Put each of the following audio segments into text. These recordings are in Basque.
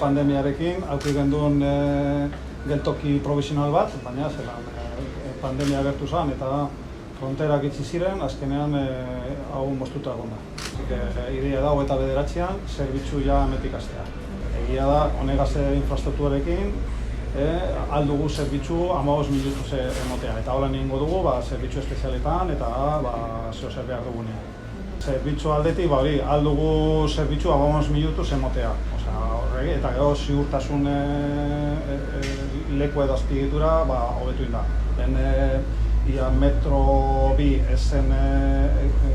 pandemiarekin, auki genduen geltoki provisional bat, baina zelan pandemia gertu zen eta fronterak itxi ziren, azkenean hau moztuta egon da. Ideia da, 29an, zerbitzu ja hemetik hastea. Egia da, honegaz infrastrukturarekin, aldugu zerbitzu 15 minutuz emotea. Eta hola egingo dugu, zerbitzu espezialetan eta zeo zer behar dugunean. Zerbitzu aldetik, aldugu zerbitzu 15 minutuz emotea. Eta gero ziurtasun leku edo azpiegitura hobetu da. Ia metro 2 ezen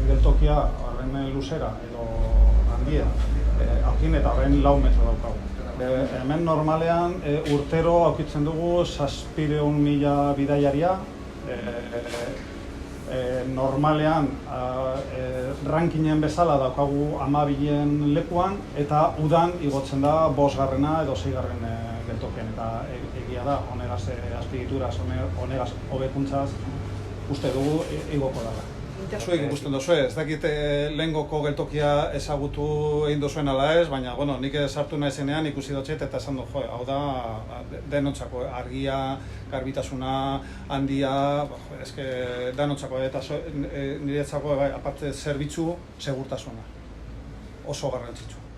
geltokia, horren luzera edo handia, aukin eta horren 4 metro daukagu. Hemen normalean urtero aukitzen dugu 700.000 bidaiaria. Normalean rankingen bezala daukagu 12. lekuan eta udan igotzen da 5. edo 6. geltokien eta egia da, honegaz azpiegituraz, honegaz hobekuntzaz uste dugu igoko dela. Zuek ikusten duzu, ez dakit lehengoko geltokia ezagutu egin duzuen ala ez, baina nik sartu naizenean ikusi dutxet eta esan du, hau da denontzako, argia, garbitasuna, handia, denontzako eta niretzako aparte zerbitzu segurtasuna, oso garrantzitsu.